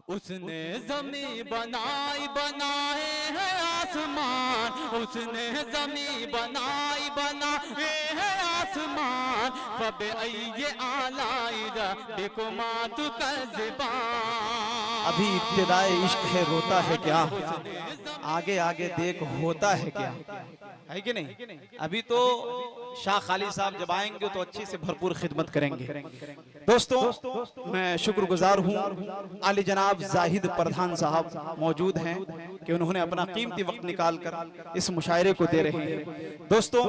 उसने जमी बनाई बनाए है आसमान, उसने जमी बनाई बनाए है आसमान। फब ये आलाई रब्बिकुमा तुकज़्ज़िबान। अभी इब्तिदाए इश्क है रोता है क्या, आगे आगे देख होता है क्या, है कि नहीं। अभी तो शाह खाली साहब जब आएंगे तो अच्छे से भरपूर खिदमत करेंगे। दोस्तों मैं शुक्रगुजार हूँ आली जनाब जाहिद प्रधान साहब मौजूद हैं कि उन्होंने अपना कीमती वक्त निकाल कर इस मुशायरे को दे रहे हैं। दोस्तों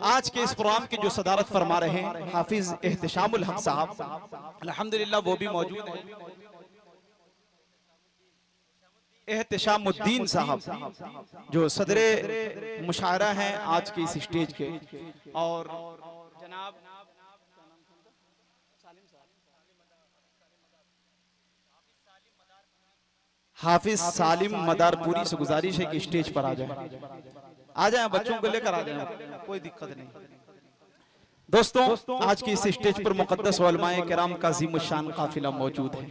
आज के इस प्रोग्राम की जो सदारत फरमा रहे हैं हाफिज एहतिशामुल हक साहब, अल्हम्दुलिल्लाह वो भी मौजूद हैं। एहतिशामुद्दीन साहब जो सदरे मुशायरा हैं आज के इस स्टेज के, और जनाब हाफिज सालिम मदारपुरी से गुजारिश है कि स्टेज पर आ जाएं, बच्चों को लेकर आ जाएं, कोई दिक्कत नहीं। दोस्तों आज की इस स्टेज पर मुक़द्दस उलमाए किराम का अज़ीमुश्शान काफिला मौजूद है।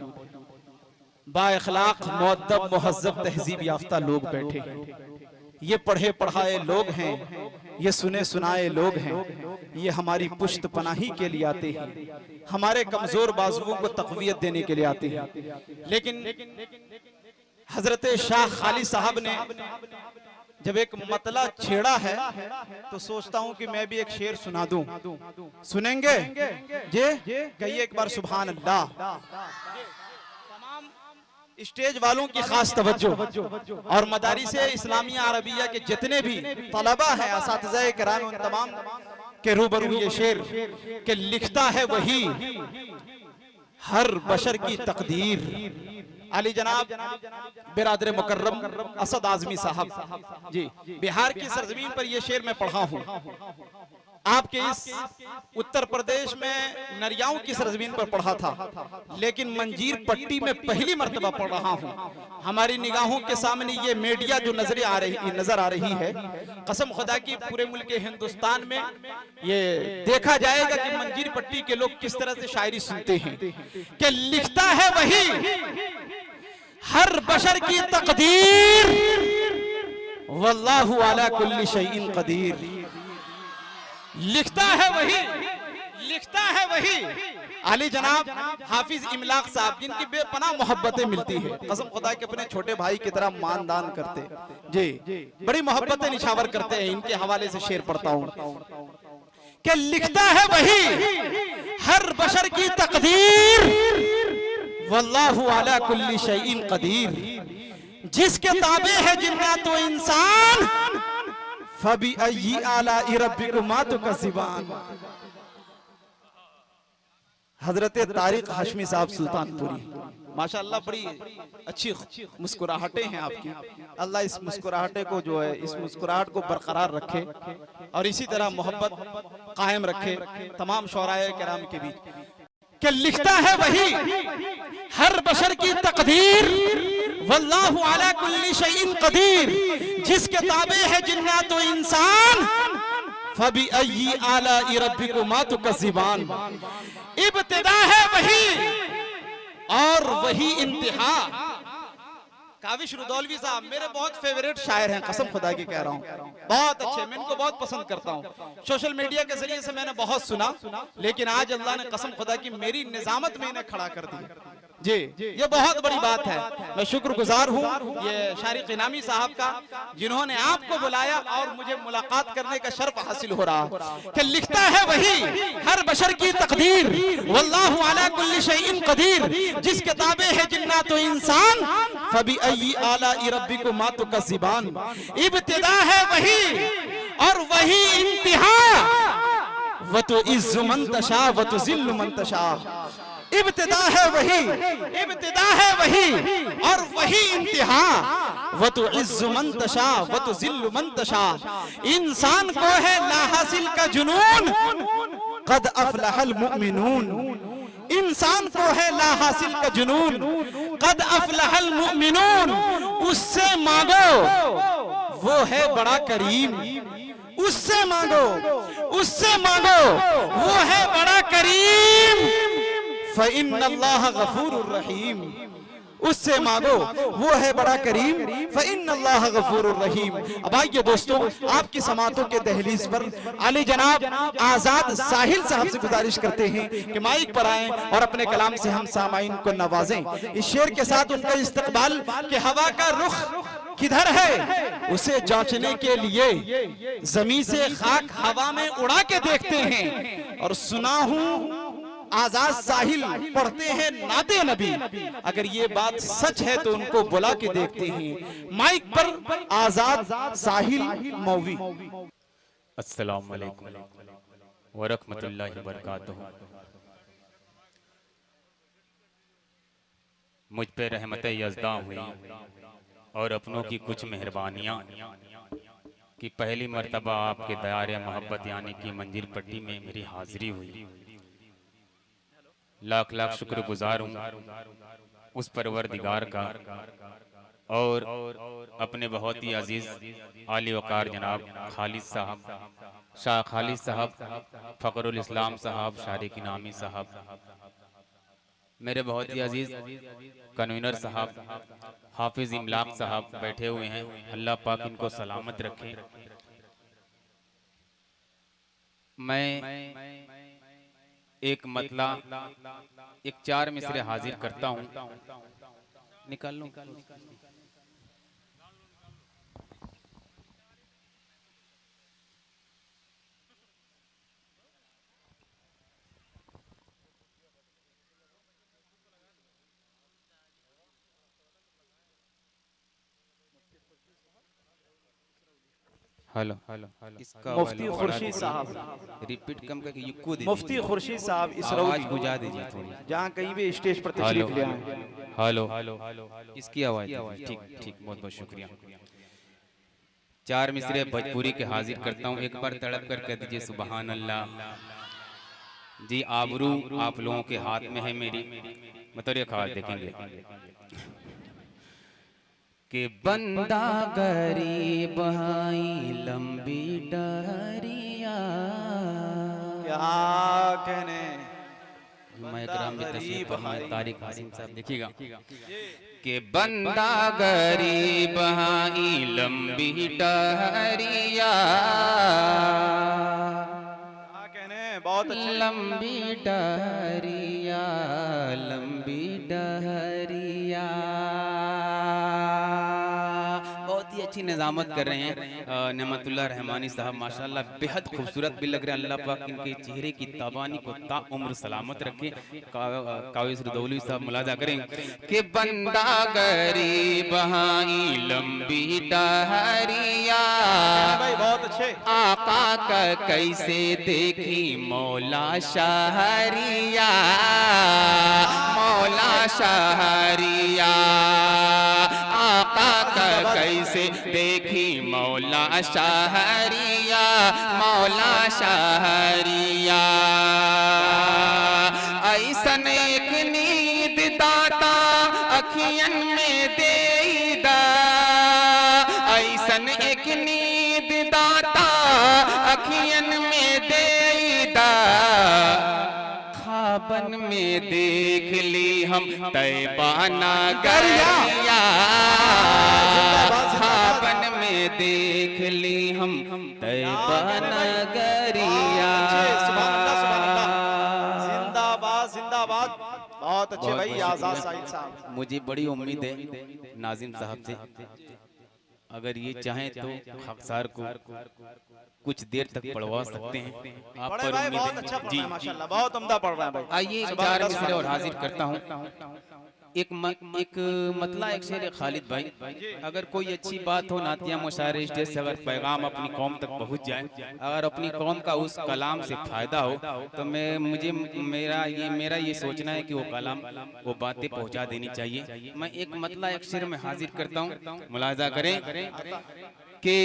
बाइखलाक मुअद्दब मुहज़्ज़ब तहज़ीब याफ्ता लोग बैठे हैं। ये पढ़े पढ़ाए लोग हैं, ये सुने सुनाए लोग हैं। ये हमारी पुश्त पनाही के लिए आते हैं, हमारे कमजोर बाजुओं को तक़वियत देने के लिए आते हैं। लेकिन हजरत शाह खाली साहब ने जब एक मतला छेड़ा है तो सोचता हूं कि मैं भी एक शेर सुना दूं। सुनेंगे जे कहिए एक बार सुभान अल्लाह। स्टेज वालों की खास तवज्जो और मदारिस इस्लामिया अरबिया के जितने भी तलबा हैं असातिज़ा किराम उन तमाम के रूबरू ये शेर के लिखता है वही हर बशर की तकदीर। अली जनाब बिरादर मुकर्रम असद आजमी साहब जी, बिहार की सरजमीन पर यह शेर मैं पढ़ा हूँ। आपके इस उत्तर प्रदेश में नरियाओं की सरजमीन पर पढ़ा था, लेकिन मंजीर पट्टी में पहली मर्तबा पढ़ रहा हूँ। हमारी निगाहों के सामने ये मीडिया जो नजर आ रही है, कसम खुदा की पूरे मुल्क हिंदुस्तान में ये देखा जाएगा कि मंजीर पट्टी के लोग किस तरह से शायरी सुनते हैं कि लिखता है वही हर बशर की तकदीर, वल्लाहु अला कुल्ली शैइन कदीर। लिखता है वही आली जनाब हाफिज इमलाक साहब, जिनकी बेपनाह मोहब्बतें मिलती है। कसम खुदा के अपने छोटे भाई की तरह मानदान करते जी, बड़ी मोहब्बतें निछावर करते हैं। इनके हवाले से शेर पढ़ता हूँ कि लिखता है वही हर बशर की तकदीर, वल्लाहु अला कुल्ली शैइन कदीर। जिसके ताबे है जिन्नात व इंसान, फबी अय्यी आलाई रब्बिकुमा तुकज़्ज़िबान। हजरत तारिक हाशमी साहब सुल्तानपुरी, माशाअल्लाह बड़ी अच्छी मुस्कुराहटें हैं आपकी। अल्लाह इस मुस्कुराहटे को जो है इस मुस्कुराहट को बरकरार रखे और इसी तरह मोहब्बत कायम रखे तमाम शोराए किराम के बीच। कि लिखता है वही हर बशर की तकदीर, वल्लाहु अला कुल्ली शैइन कदीर। जिसके ताबे है जिन्नात व इंसान, फबी अय्यी आलाई रब्बिकुमा तुकज़्ज़िबान। इब्तिदा है वही और वही इंतहा। काविश रुदौलवी साहब मेरे बहुत फेवरेट शायर हैं, कसम खुदा की कह रहा हूँ, बहुत अच्छे, मैं इनको बहुत पसंद करता हूँ। सोशल मीडिया के जरिए से मैंने बहुत सुना, लेकिन आज अल्लाह ने कसम खुदा की मेरी निजामत में इन्हें खड़ा कर दिया जी। ये बहुत बड़ी बात है। मैं शुक्रगुजार हूँ ये शारिक इनामी साहब का, जिन्होंने आपको बुलाया और मुझे मुलाकात करने का शर्फ हासिल हो रहा कि लिखता है वही हर बशर की तकदीर, वल्लाहु अला कुल्ली शैइन कदीर। जिसके ताबे है जिन्नात व इंसान, फबी अय्यी आलाई रब्बिकुमा तुकज़्ज़िबान। इब्तिदा है वही और वही इंतहा, व तुइज़्ज़ु मन तशा व तुज़िल्लु मन तशा। इब्तिदा है वही और वही इंतहा, व तुइज़्ज़ु मन तशा व तुज़िल्लु मन तशा। इंसान को है लाहासिल का जुनून, क़द अफ़लहल मुमिनून। इंसान को है लाहासिल का जुनून, क़द अफ़लहल मुमिनून। उससे मांगो वो है बड़ा करीम, उससे मांगो वो है बड़ा करीम। फ़इन्नल्लाह गफ़ूरुर रहीम। उससे मांगो, वो है बड़ा करीम। फ़इन्नल्लाह गफूरुर रहीम। अब आइए दोस्तों, आपकी समातों के दहलीज पर आली जनाब आजाद साहिल साहब से गुजारिश करते हैं कि माइक पर आएं और अपने कलाम से हम सामाइन को नवाजें। इस शेर के साथ उनका इस्तकबाल कि हवा का रुख किधर है उसे जांचने के लिए जमीन से खाक हवा में उड़ा के देखते हैं। और सुना हूं आजाद साहिल पढ़ते हैं नाते नबी, अगर ये बात सच है तो उनको बुला के देखते हैं। माइक पर आजाद साहिल मौवी। अस्सलाम वालेकुम व रहमतुल्लाहि व बरकातहू। मुझ पे रहमत यज़दा हुई और अपनों की कुछ मेहरबानियाँ कि पहली मर्तबा आपके दयारे मोहब्बत यानी कि मंजिल पट्टी में मेरी हाजिरी हुई। लाख लाख शुक्रगुजार हूँ उस परवरदिगार का और अपने बहुत ही अजीज आली वकार जनाब खालिद साहब, शाह खालिद साहब, फ़खरुल इस्लाम साहब, शारिक नामी साहब, मेरे बहुत ही अजीज कन्वीनर साहब, हाफिज इमलाक साहब बैठे हुए हैं। अल्लाह पाक इनको सलामत रखे। मैं एक मतला एक 4 मिसरे हाजिर करता हूँ। निकाल लो। हेलो हेलो इसका मुफ्ती खुर्शीद साहब, रिपीट कम करके युक्को दे मुफ्ती खुर्शीद साहब इस आवाज बुझा दीजिए थोड़ी। जहाँ कहीं भी स्टेज पर तशरीफ ले आए। हेलो इसकी आवाज ठीक ठीक, बहुत बहुत शुक्रिया। 4 मिसरे भोजपुरी के हाजिर करता हूँ। एक बार तड़प कर कह दीजिए सुबहान अल्लाह। जी आबरू आप लोगों के हाथ में है मेरी, मतलब ये खास देखेंगे कि बंदा गरीब आई लंबी डहरिया। क्या कहने तारिक हासिम साहब देखिएगा कि बंदा गरीब आई लंबी डहरिया, बहुत अच्छे। लंबी डहरिया लंबी डहरिया। बहुत ही अच्छी निजामत कर रहे हैं नेमतुल्लाह रहमानी साहब, माशाल्लाह बेहद खूबसूरत भी लग रहे हैं। अल्लाह पाक इनके चेहरे की तबानी को ता उम्र सलामत रखे। काविस रुदौली साहब मुलाजा करें कि बंदा गरीब हाई लंबी डहरिया, बहुत अच्छे। आका का कैसे देखी मौला शहरिया, मौला शहरिया, आका का कैसे देखी मौला शहरिया, मौला शहरिया। ऐसन एक नींद दाता अखियन में देदा, ऐसन एक नींद दाता अखियन में देदा, खाबन में देख ली हम तैबा नगरिया, खाबन में देख ली हम तैबा नगरिया। जिंदाबाद जिंदाबाद, बहुत अच्छे भाई आजाद साहिल साहब। मुझे बड़ी उम्मीद है नाजिम साहब से, अगर ये चाहें तो खाकसार को कुछ देर तक पढ़वा सकते हैं। आप पर भाई उम्मीद बहुत है। अच्छा जी माशाल्लाह, बहुत उम्दा पढ़ रहा है भाई। आइए 4 मिसरे और हाजिर करता हूँ। एक मतला एक शेर खालिद भाई, अगर कोई अच्छी बात हो नातिया मुशायरे स्टेज से अगर पैगाम अपनी कौम तक पहुंच जाए, अगर अपनी कौम का उस कलाम से फायदा हो तो मेरा ये सोचना है कि वो कलाम वो बातें पहुंचा देनी चाहिए। मैं एक मतला एक शेर में हाजिर करता हूँ, मुलाजा करें कि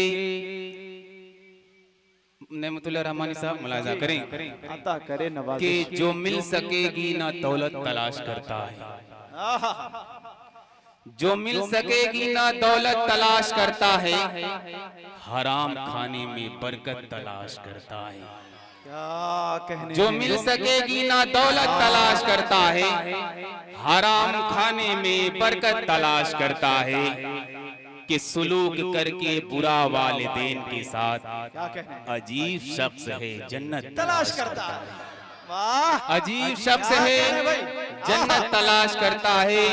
नेमतुल्लाह रहमानी साहब मुलाजा करें अता करे नवाज़ कि जो मिल सकेगी ना दौलत तलाश करता है, जो मिल सकेगी ना दौलत तलाश करता है, हराम खाने में बरकत तलाश करता है। क्या कहने जो हैं। मिल सकेगी ना दौलत तलाश करता है, हराम खाने में बरकत तलाश करता है, कि सुलूक करके बुरा वालिदैन के साथ क्या कहने हैं। अजीब शख्स है जन्नत तलाश करता है। वाह, अजीब शख्स क्या है कहने भाई। जन्नत तलाश करता है।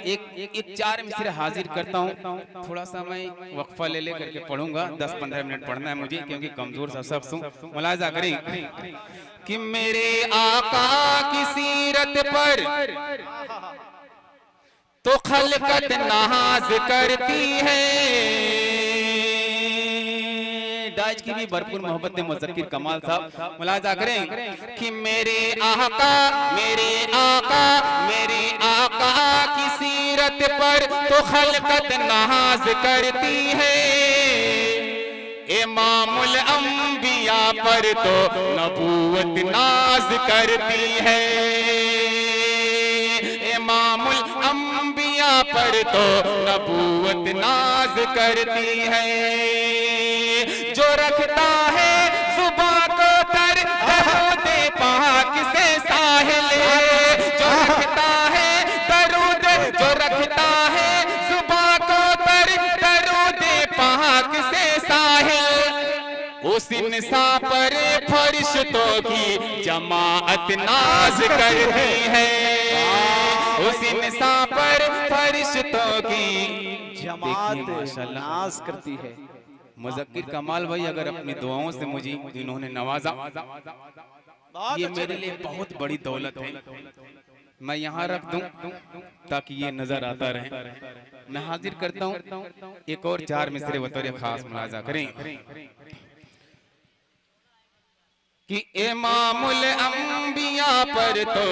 एक चार मिसरे हाजिर करता हूँ, थोड़ा सा मैं वक्फा ले करके पढ़ूंगा, 10-15 मिनट पढ़ना है मुझे, क्योंकि कमजोर सा शख्स हूँ। मुलाजा करें कि मेरे आका की सीरत पर तो खलकत नाज करती है। दाज की भी भरपूर मोहब्बत मुज़क्किर कमाल साहब। मुलाजा करें कि मेरे आका की सीरत पर तो खलकत नाज करती है। इमामुल अंबिया पर तो नबूवत नाज करती है। इमामुल अंबिया पर तो नबूवत नाज करती है। जो रखता है जुबान को तर दरूदे पाक से साहिल, जो रखता है दरूद, जो रखता है जुबान को तर दरूदे पाक से साहिल, उस इंसान पर फरिश्तों की जमाअत नाज करती है। उस इंसान पर फरिश्तों की जमात माशाल्लाह नाज करती है। मुज़क्किर कमाल भाई अगर अपनी दुआओं से मुझे इन्होंने नवाजा, ये मेरे लिए बहुत बड़ी दौलत है। मैं यहाँ रख दूं ताकि ये नजर आता रहे। मैं हाजिर करता हूँ एक और चार मिसरे बतौर खास मुलाजा करें कि इमामुल अंबिया पर तो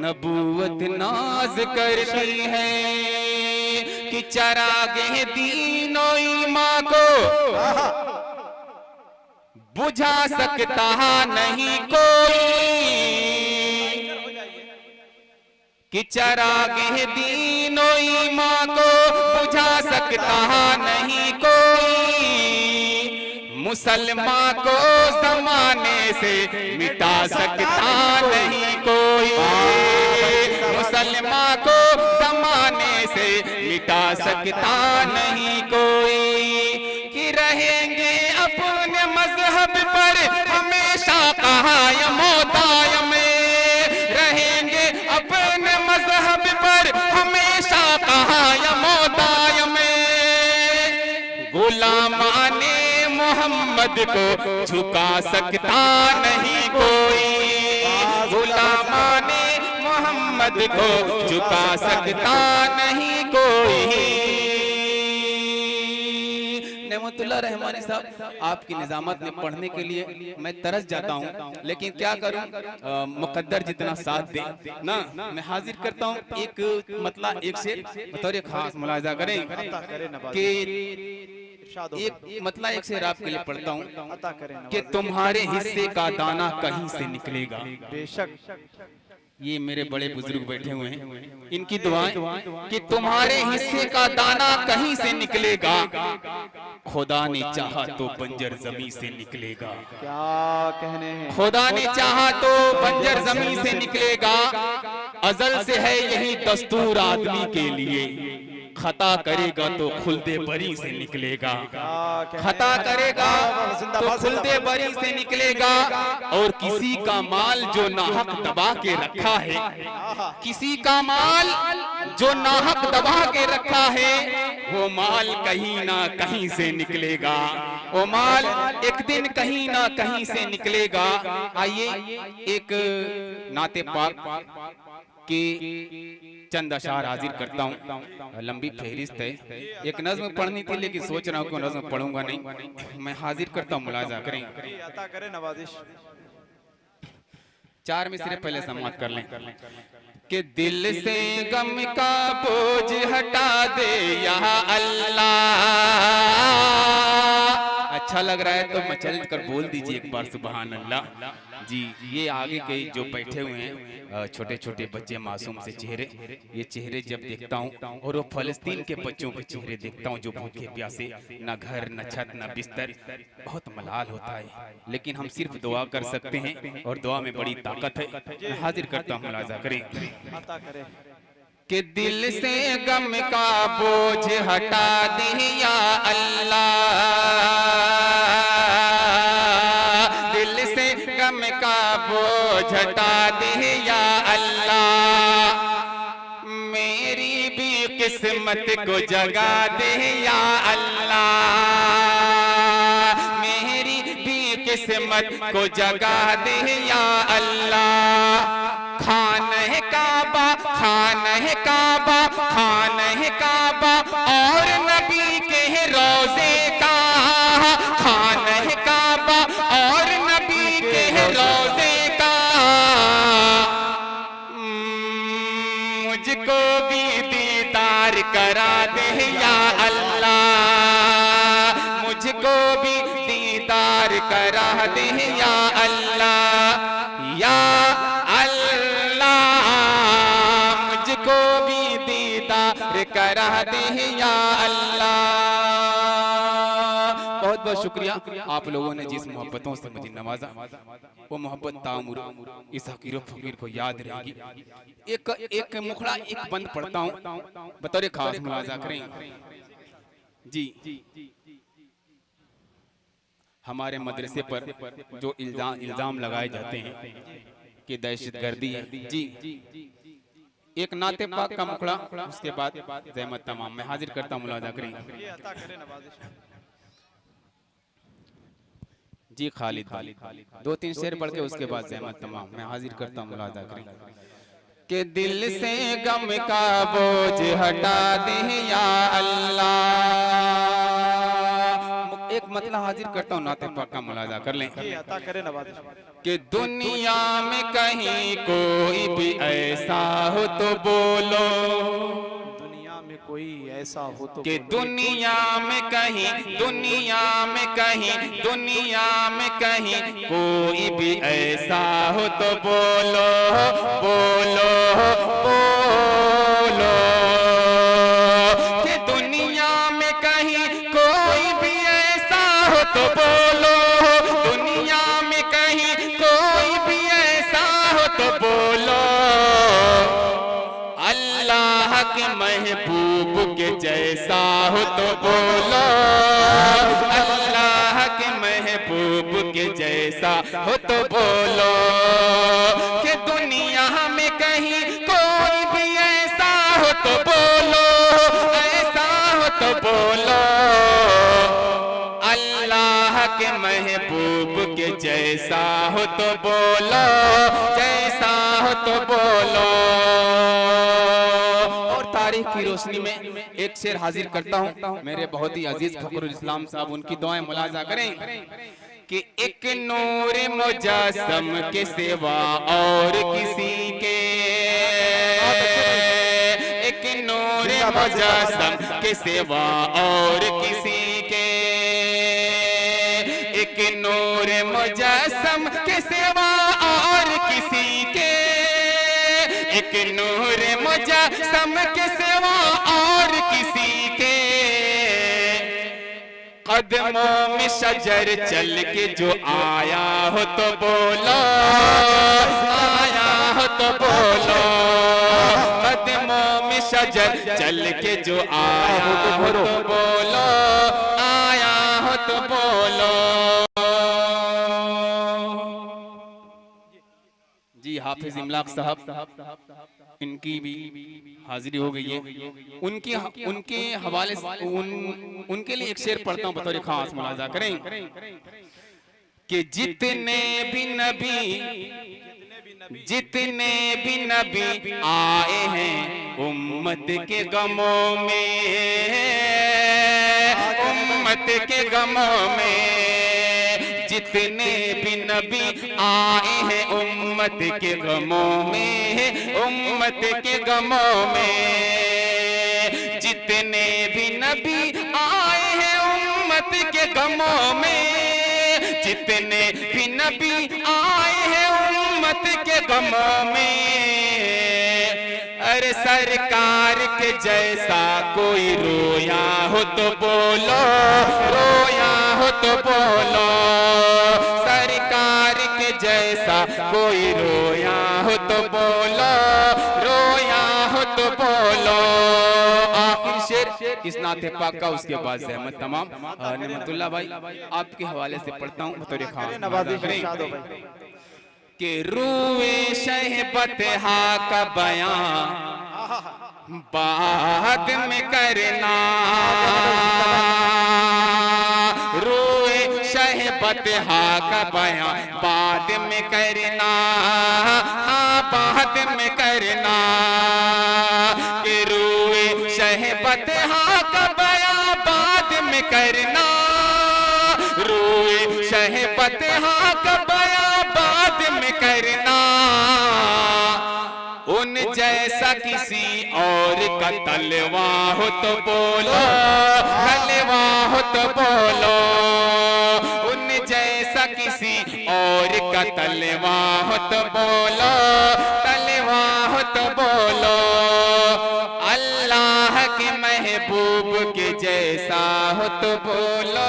नबूवत नाज करती है, कि चरागे दीनो ईमान को बुझा सकता नहीं कोई, कि चरागे दीनो ईमान को बुझा सकता नहीं कोई, मुसलमान को जमाने से मिटा सकता नहीं कोई, मुसलमान को जमाने से मिटा सकता नहीं कोई, कि रहेंगे अपने मजहब पर हमेशा कायम दायम, रहेंगे अपने मजहब पर हमेशा कायम दायम। गुलामाने मोहम्मद को झुका सकता नहीं कोई, गुलामाने मोहम्मद को झुका सकता नहीं कोई। नेमतुल्लाह रहमानी साहब, आपकी निजामत में पढ़ने के लिए मैं तरस जाता हूँ, लेकिन क्या करूँ, मुकद्दर जितना साथ दे ना। मैं हाजिर करता हूँ एक मतलब एक शेर बतौर खास मुलाजा करें कि एक मतलब एक शेर आपके लिए पढ़ता हूँ कि तुम्हारे हिस्से का दाना कहीं से निकलेगा। बेशक ये मेरे बड़े बुजुर्ग बैठे हुए हैं, इनकी दुआएं कि तुम्हारे हिस्से का दाना कहीं से निकलेगा, खुदा ने चाहा तो बंजर जमीन से निकलेगा। क्या कहने हैं। खुदा ने चाहा तो बंजर जमीन से निकलेगा। अजल से है यही दस्तूर आदमी के लिए, खता करेगा तो खुल्दे बरी से निकलेगा, खता करेगा तो खुल्दे बरी से निकलेगा। और किसी का माल जो नाहक दबा के रखा है, किसी का माल जो नाहक दबा के रखा है, वो माल कहीं ना कहीं से निकलेगा, वो माल एक दिन कहीं ना कहीं से निकलेगा। आइए एक नाते पाक कि चंद अशार हाजिर करता हूँ। लंबी फहरिस्त है, एक नज्म पढ़नी थी लेकिन सोच रहा हूँ कि नज्म पढ़ूंगा नहीं। मैं हाजिर करता हूँ, मुलाजा करें। अता करे नवाजिश। चार मिसरे पहले समाप्त कर लें कि दिल से गम का बोझ हटा दे या अल्लाह। अच्छा लग रहा है तो मचल कर बोल दीजिए एक बार सुबहान अल्लाह। जी, ये आगे के जो बैठे हुए हैं छोटे छोटे बच्चे मासूम से चेहरे, ये चेहरे जब देखता हूँ और वो फलस्तीन के बच्चों के चेहरे देखता हूँ जो भूखे प्यासे, न घर न छत न बिस्तर, बहुत मलाल होता है। लेकिन हम सिर्फ दुआ कर सकते हैं और दुआ में बड़ी ताकत है। मैं हाजिर करता हूँ, मुलाजा करें कि दिल से गम का बोझ हटा दे या अल्लाह, दिल से गम का बोझ हटा दे या अल्लाह, मेरी भी किस्मत को जगा दे या अल्लाह, मेरी भी किस्मत को जगा दे या अल्लाह। खाने काबा, खाने काबा, खाने काबा और नबी के रोजे का, खाने काबा और नबी के रोजे का, मुझको भी दीदार करा दे या अल्लाह, मुझको भी दीदार करा दे या अल्लाह, या करा दे या अल्लाह। बहुत बहुत शुक्रिया आप लोगों ने जिस मोहब्बतों से मुझे नवाजा, वो मोहब्बत तामुर इस हकीर फकीर को याद रहेगी। एक मुखड़ा एक बंद पढ़ता हूँ बतौर खास मुलाजा करें। जी, हमारे मदरसे पर जो इल्जाम लगाए जाते हैं कि दहशतगर्दी है, जी एक नाते पाक का मुखड़ा, उसके बाद ज़हमत तमाम। मैं हाजिर करता हूँ, मुलाजा करें। जी खालिद भाई 2-3 शेर पढ़ के उसके बाद ज़हमत तमाम। मैं हाजिर करता हूँ, मुलाजा करें कि दिल से गम का बोझ हटा दे या अल्लाह। एक मतलब हाजिर करता हूँ, नाते पाक का मुलाजा कर लें कि दुनिया में कहीं कोई भी ऐसा हो तो बोलो, दुनिया में कोई ऐसा हो तो कि दुनिया में कहीं, दुनिया में कहीं, दुनिया में कहीं कोई भी ऐसा हो तो बोलो, बोलो बोलो, कि दुनिया में कहीं कोई भी ऐसा हो तो बोलो, दुनिया में कहीं कोई भी ऐसा हो तो बोलो, अल्लाह के महबूब के जैसा हो तो बोलो, अल्लाह के महबूब के जैसा हो तो बोलो, कि दुनिया में कहीं कोई भी ऐसा हो तो बोलो, ऐसा हो तो बोलो, अल्लाह के महबूब के जैसा हो तो बोलो, जैसा हो तो बोलो। और तारीख की रोशनी में एक शेर हाजिर करता हूँ, मेरे बहुत ही अजीज फखरुल इस्लाम साहब, उनकी दुआएं मुलाजा करें कि एक नूर मुजस्सम के सिवा और किसी के, एक नूर मुजस्सम के सिवा और किसी के, एक नूर मुजस्सम के सिवा और किसी के, एक नूर मुजस्सम के सिवा और किसी के, कदमों में शजर चल के जो आया हो तो बोलो, आया हो तो बोलो, कदमों में शजर चल के जो आया हो तो बोलो, आया हो तो बोलो। जी हाफिज इमलाक साहब, इनकी भी हाजिरी हो गई है। उनके हवाले उनके लिए एक शेर पढ़ता हूँ बतौर खास, मुलाजा करें कि जितने भी नबी आए हैं उम्मत के गमों में, उम्मत के गमों में, जितने भी नबी आए हैं उम्मत के गमों में, उम्मत के गमों में, जितने भी नबी आए हैं उम्मत के गमों में, जितने भी नबी आए हैं उम्मत के गमों में। अरे सरकार के जैसा कोई रोया हो तो बोलो, रोया हो तो बोलो। सरकार के जैसा कोई रोया हो तो बोलो, रोया हो तो बोलो। आखिर शेर इस नाते पाक का, उसके बाद ज़हमत तमाम। नेमतुल्लाह भाई आपके हवाले से पढ़ता हूँ बतौर खास कि रूए शहबत हा का बयां बाद में करना, रूए शहबत हा का बयां बाद में करना, हाँ बाद में करना। कि रूए शहबत हा का बयां बाद में करना, रूए शहबत हा का बयां बाद में करना। उन जैसा किसी और का तलवा हो तो बोलो, तलवा हो तो बोलो। उन जैसा किसी और का तलवा हो तो बोलो, तलवा हो तो बोलो। अल्लाह के महबूब के जैसा हो तो बोलो,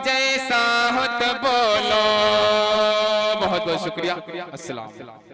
जैसा हो तो बोलो। बहुत बहुत शुक्रिया। अस्सलाम।